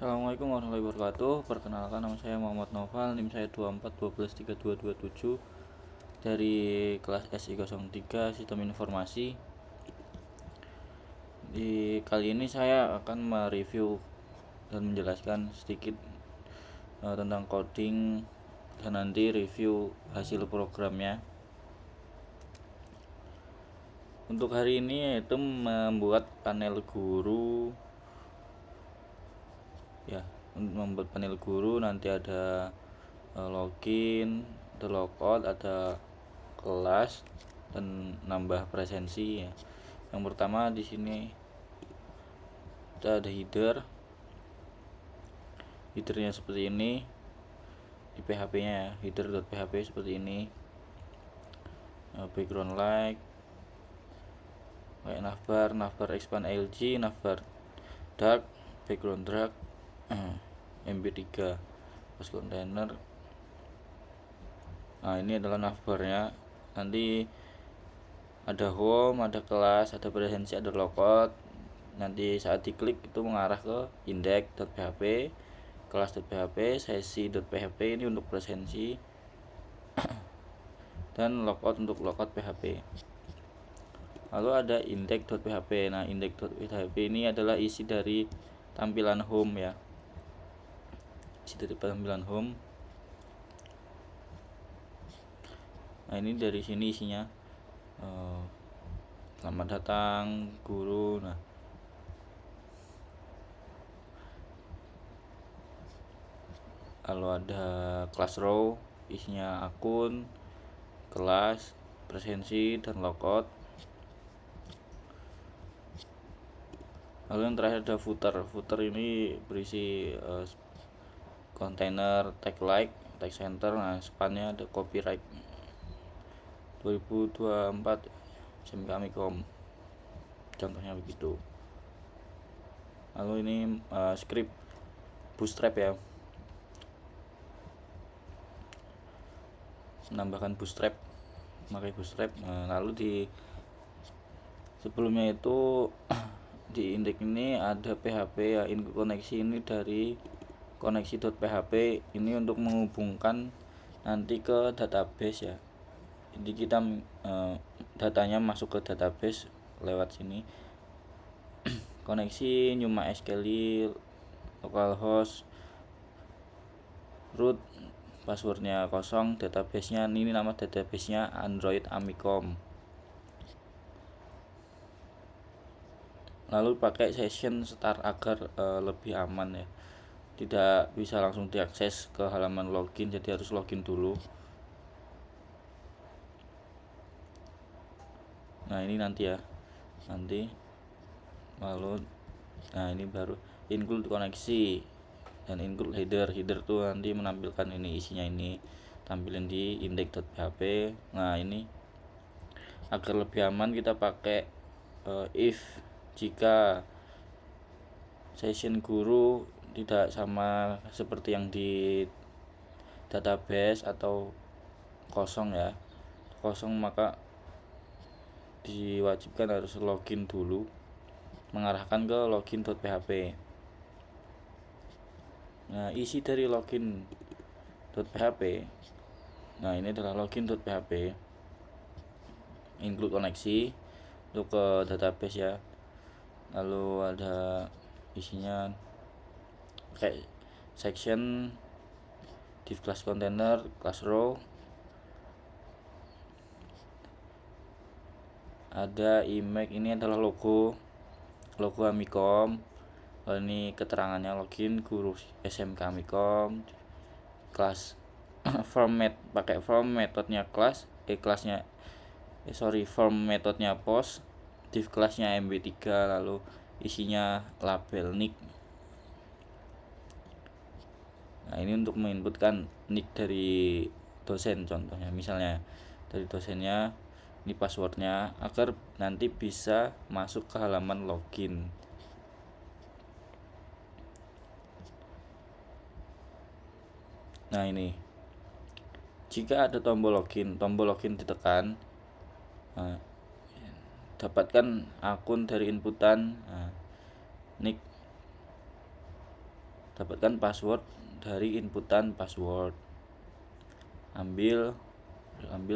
Assalamualaikum warahmatullahi wabarakatuh. Perkenalkan, nama saya Muhammad Noval, NIM saya 24 12 3227 dari kelas SI03 Sistem Informasi. Di kali ini saya akan mereview dan menjelaskan sedikit tentang coding dan nanti review hasil programnya. Untuk hari ini yaitu membuat panel guru ya. Untuk membuat panel guru nanti ada login, ada logout, ada kelas dan nambah presensi ya. Yang pertama di sini kita ada headernya seperti ini di PHP-nya ya, header.php seperti ini. Background light kayak navbar expand LG, navbar dark, background dark, MB3 post container. Nah, ini adalah navbarnya. Nanti ada home, ada kelas, ada presensi, ada logout. Nanti saat diklik itu mengarah ke index.php, kelas.php, sesi.php ini untuk presensi dan logout untuk logout PHP. Lalu ada index.php. Nah, index.php ini adalah isi dari tampilan home ya. Isi dari tampilan home. Nah, ini dari sini isinya. Selamat datang guru. Nah, lalu ada class row, isinya akun, kelas, presensi, dan logout. Lalu yang terakhir ada footer ini berisi kontainer, tag like, tag center. Nah, spannya ada copyright 2024 SMK Amikom, contohnya begitu. Lalu ini script bootstrap ya, menambahkan bootstrap, pakai bootstrap. Lalu di sebelumnya itu di index ini ada PHP ya, include koneksi ini dari koneksi.php ini untuk menghubungkan nanti ke database ya. Jadi kita datanya masuk ke database lewat sini. Koneksi Numa SQL, localhost, root, passwordnya kosong, databasenya ini nama databasenya Android Amikom. Lalu pakai session start agar lebih aman ya, tidak bisa langsung diakses ke halaman login, jadi harus login dulu. Nah, ini nanti ya, lalu nah ini baru include koneksi dan include header tuh nanti menampilkan ini isinya, ini tampilin di index.php. Nah, ini agar lebih aman kita pakai if jika session guru tidak sama seperti yang di database atau kosong ya, maka diwajibkan harus login dulu, mengarahkan ke login.php. Nah, isi dari login.php, nah ini adalah login.php, include koneksi untuk ke database ya. Lalu ada isinya kayak section, div class container, class row, ada image, ini adalah logo Amikom. Lalu ini keterangannya login guru SMK Amikom, kelas format pakai form metodenya form metodenya post, div kelasnya MB3, lalu isinya label nick. Nah, ini untuk menginputkan nick dari dosen, contohnya misalnya dari dosennya, ini passwordnya agar nanti bisa masuk ke halaman login. Nah, ini jika ada tombol login ditekan, dapatkan akun dari inputan, nick dapatkan password dari inputan password. Ambil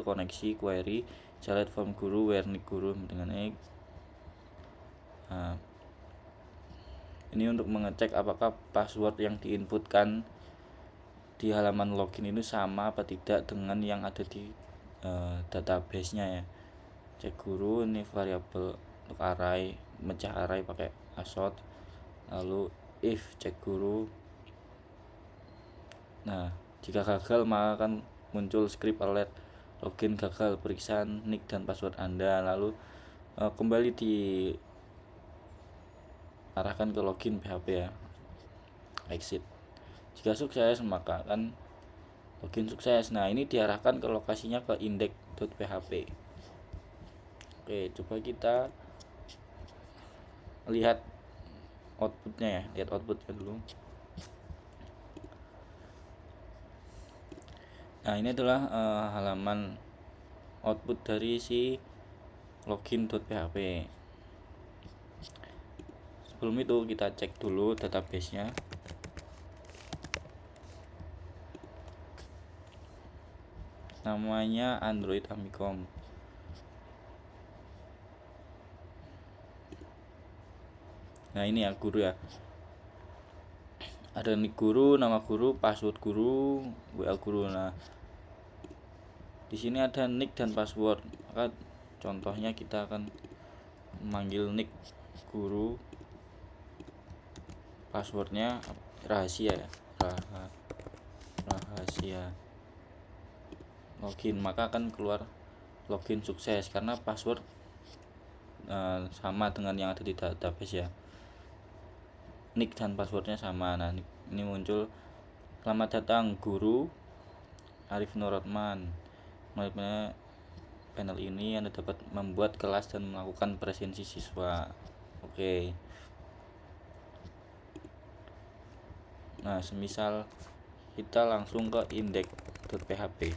koneksi query select from guru where nick guru dengan nick. Nah, ini untuk mengecek apakah password yang diinputkan di halaman login ini sama apa tidak dengan yang ada di database-nya ya. Cek guru, ini variabel untuk array, mecah array pakai asort. Lalu if cek guru. Nah, jika gagal maka akan muncul script alert login gagal, periksa nick dan password Anda. Lalu kembali diarahkan ke login PHP ya, exit. Jika sukses maka akan login sukses. Nah, ini diarahkan ke lokasinya ke index.php. Oke, coba kita lihat outputnya ya, lihat outputnya dulu. Nah, ini adalah halaman output dari si login.php. Sebelum itu kita cek dulu database-nya. Namanya Android Amicom. Nah, ini ya guru ya. Ada nick guru, nama guru, password guru, WA guru. Nah, di sini ada nick dan password. Maka contohnya kita akan memanggil nick guru, passwordnya rahasia ya, rahasia login. Maka akan keluar login sukses karena password sama dengan yang ada di database ya, nick dan passwordnya sama. Nah, ini muncul selamat datang guru Arif Nurotman. Melalui panel ini Anda dapat membuat kelas dan melakukan presensi siswa. Oke. Nah, semisal kita langsung ke index.php.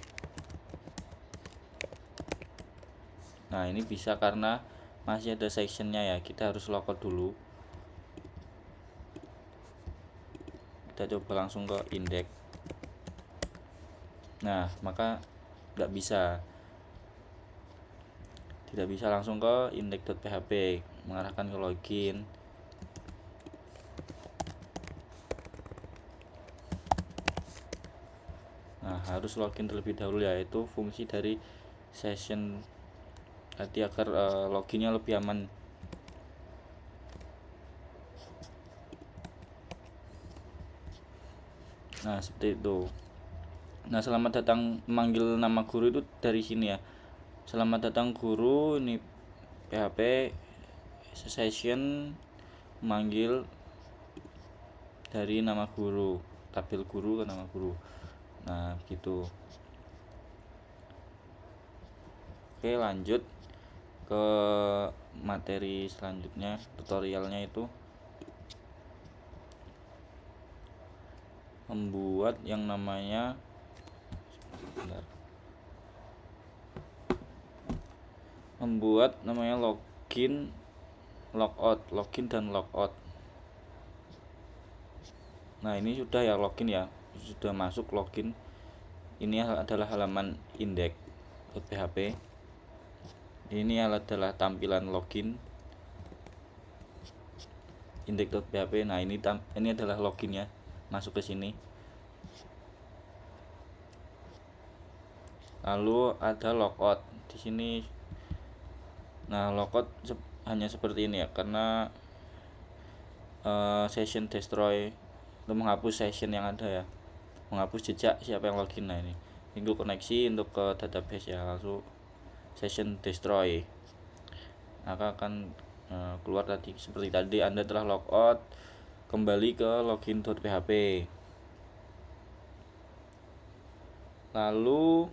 Nah, ini bisa karena masih ada sectionnya ya, kita harus logout dulu. Kita coba langsung ke index. Nah, maka tidak bisa langsung ke index.php, mengarahkan ke login. Nah, harus login terlebih dahulu ya, itu fungsi dari session tadi agar loginnya lebih aman. Nah, seperti itu. Nah, selamat datang, memanggil nama guru itu dari sini ya. Selamat datang guru, ini PHP session memanggil dari nama guru, tabel guru ke nama guru. Nah, gitu. Oke, lanjut ke materi selanjutnya, tutorialnya itu membuat yang namanya login, logout, login dan logout. Nah, ini sudah ya login ya, sudah masuk login. Ini adalah halaman index.php. Ini adalah tampilan login index.php. Nah, ini adalah loginnya, masuk ke sini. Lalu ada logout di sini. Nah, logout hanya seperti ini ya, karena session destroy, untuk menghapus session yang ada ya, menghapus jejak siapa yang login. Nah, ini tinggal koneksi untuk ke database ya, lalu session destroy, maka akan keluar tadi seperti tadi, Anda telah logout, kembali ke login.php. Lalu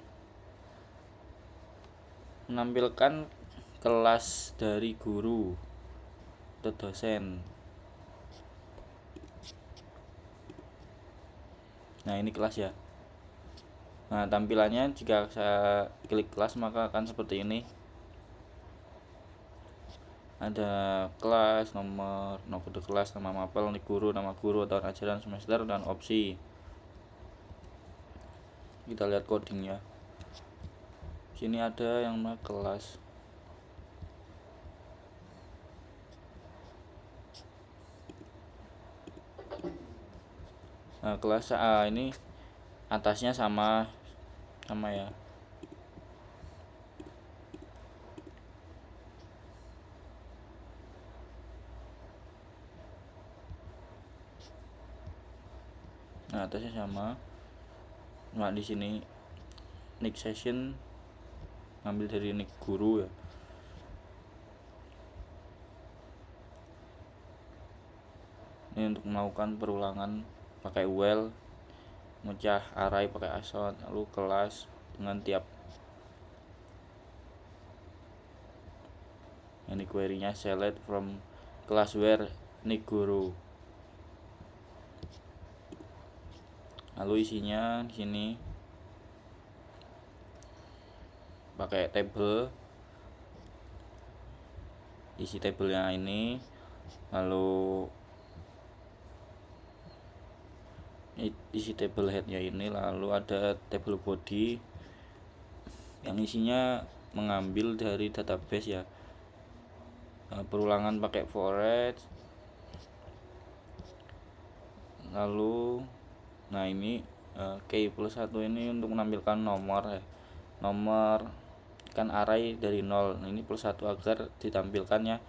menampilkan kelas dari guru atau dosen. Nah, ini kelas ya. Nah, tampilannya jika saya klik kelas maka akan seperti ini. ada kelas, nomor kode kelas, nama mapel, nik guru, nama guru, tahun ajaran, semester, dan opsi. Kita lihat codingnya. Sini ada yang nama kelas. Nah, kelas A ini atasnya sama ya. Nah, atasnya sama. Nah, di sini nick session ngambil dari nick guru ya. Ini untuk melakukan perulangan pakai well, mecah array pakai asot, lalu kelas dengan tiap. Ini query-nya select from class where nick guru. Lalu isinya di sini pakai table, isi tabelnya ini, lalu isi table headnya ini, lalu ada table body yang isinya mengambil dari database ya. Perulangan pakai for each, lalu nah ini key plus 1 ini untuk menampilkan nomor ya. Nomor kan array dari 0, nah ini plus 1 agar ditampilkannya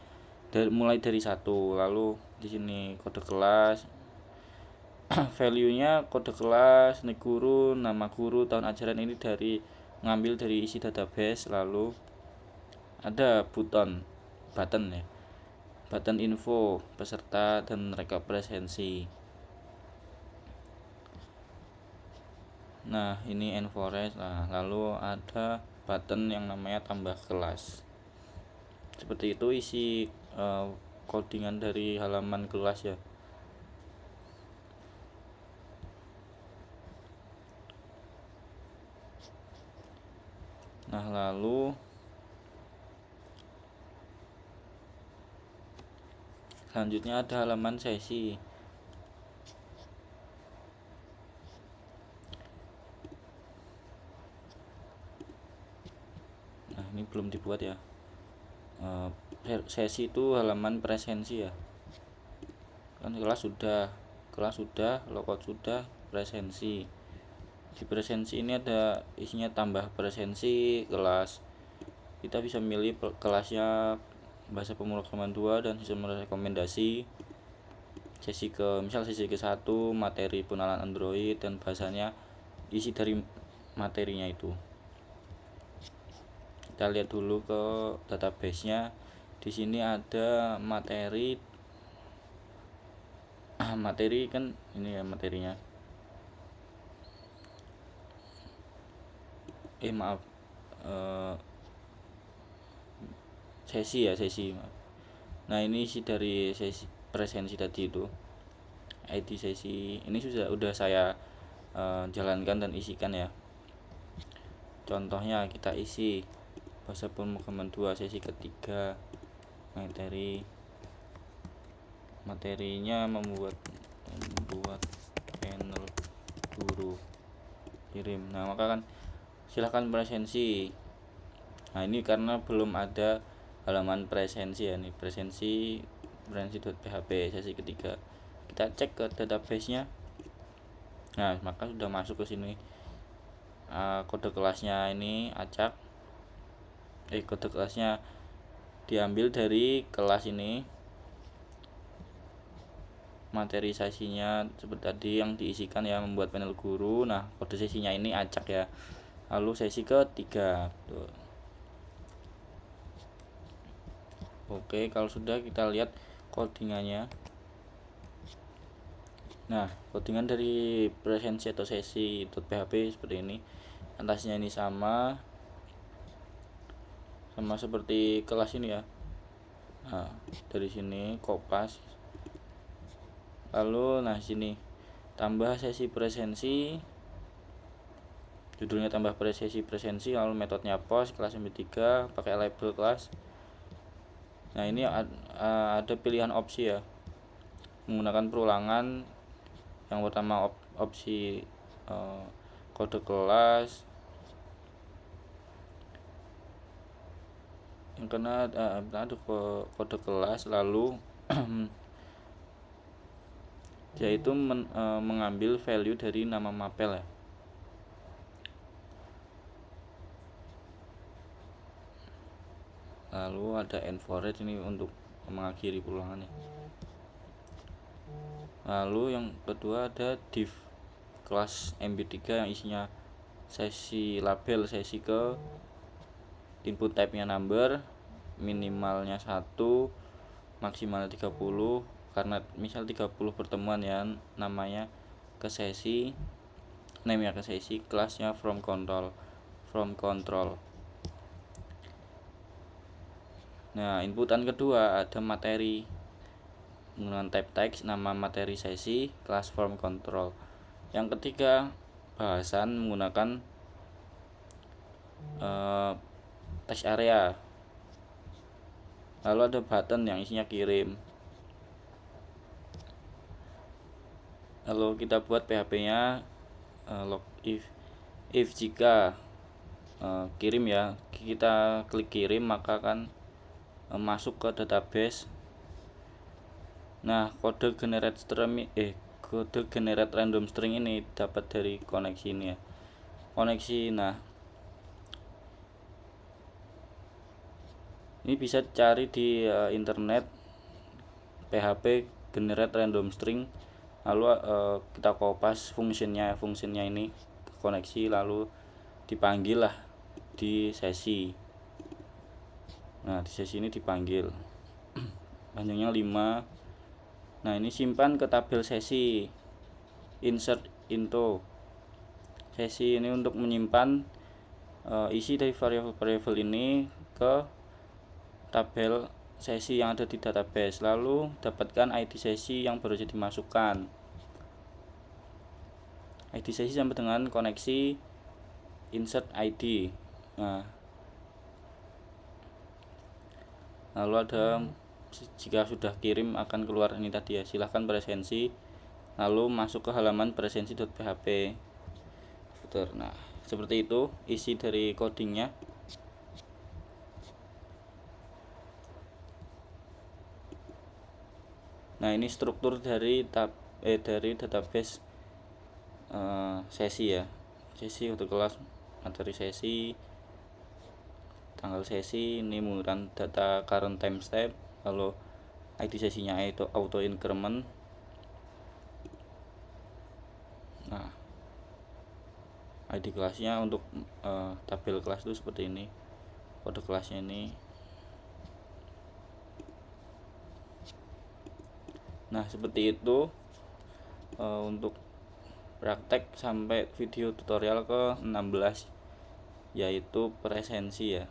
mulai dari 1. Lalu di sini kode kelas, value-nya kode kelas, nik guru, nama guru, tahun ajaran, ini ngambil dari isi database. Lalu ada button ya, button info peserta dan rekap presensi. Nah, ini enforce. Nah, lalu ada button yang namanya tambah kelas. Seperti itu isi codingan dari halaman kelas ya. Nah, lalu selanjutnya ada halaman sesi. Nah, ini belum dibuat ya. Sesi itu halaman presensi ya. Kan kelas sudah, logout sudah, presensi. Di presensi ini ada isinya tambah presensi kelas. Kita bisa milih kelasnya bahasa pemrograman 2 dan sistem rekomendasi. Misal sesi ke-1 materi pengenalan Android dan bahasanya, isi dari materinya itu. Kita lihat dulu ke database-nya. Di sini ada materi kan ini ya materinya. Sesi. Nah, ini isi dari sesi presensi tadi itu. ID sesi ini udah saya jalankan dan isikan ya. Contohnya kita isi bahasa pemrograman 2 sesi ketiga, materinya membuat panel guru kirim. Nah, maka kan silahkan presensi. Nah, ini karena belum ada halaman presensi ya, nih presensi.php sesi ketiga. Kita cek ke database-nya. Nah, maka sudah masuk ke sini. Kode kelasnya ini acak. Kode kelasnya diambil dari kelas ini. Materi sesinya seperti tadi yang diisikan ya, membuat panel guru. Nah, kode sesinya ini acak ya. Lalu sesi ketiga. Tuh. Oke, kalau sudah kita lihat codingannya. Nah, codingan dari presensi atau sesi.php seperti ini. Atasnya ini sama seperti kelas ini ya. Nah, dari sini kopas. Lalu nah sini tambah sesi presensi. Judulnya tambah sesi presensi, lalu metodenya post kelas MP3 pakai label kelas. Nah ini ada pilihan opsi ya, menggunakan perulangan. Yang pertama opsi kode kelas, yang kena ada kode kelas, lalu yaitu mengambil value dari nama mapel ya. Lalu ada end for it ini untuk mengakhiri perulangannya. Lalu yang kedua ada div kelas MB3 yang isinya sesi label sesi ke input type-nya number, minimalnya 1, maksimalnya 30. Karena misal 30 pertemuan ya, namanya ke sesi, name-nya ke sesi, kelasnya from control. Nah, inputan kedua ada materi menggunakan type text, nama materi sesi, kelas from control. Yang ketiga bahasan menggunakan text area. Lalu ada button yang isinya kirim. Lalu kita buat PHP-nya log if jika kirim ya, kita klik kirim maka akan masuk ke database. Nah, kode generate random string ini dapat dari koneksi ini ya. Koneksi, nah ini bisa cari di internet PHP generate random string, lalu kita kopas fungsinya ini ke koneksi, lalu dipanggil lah di sesi. Nah di sesi ini dipanggil panjangnya 5. Nah ini simpan ke tabel sesi, insert into sesi ini untuk menyimpan isi dari variabel ini ke tabel sesi yang ada di database. Lalu dapatkan ID sesi yang baru saja dimasukkan. ID sesi sampai dengan koneksi insert ID. Nah, lalu ada jika sudah kirim akan keluar ini tadi ya, silahkan presensi, lalu masuk ke halaman presensi.php. Nah seperti itu isi dari codingnya. Nah ini struktur dari database sesi ya, sesi untuk kelas, materi sesi, tanggal sesi, ini menggunakan data current timestamp, lalu ID sesinya itu auto increment. Nah ID kelasnya untuk tabel kelas itu seperti ini, kode kelasnya ini. Nah seperti itu untuk praktek sampai video tutorial ke 16 yaitu presensi ya.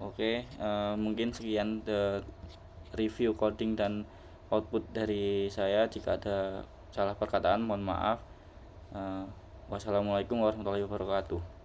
Oke, mungkin sekian review coding dan output dari saya. Jika ada salah perkataan mohon maaf. Wassalamualaikum warahmatullahi wabarakatuh.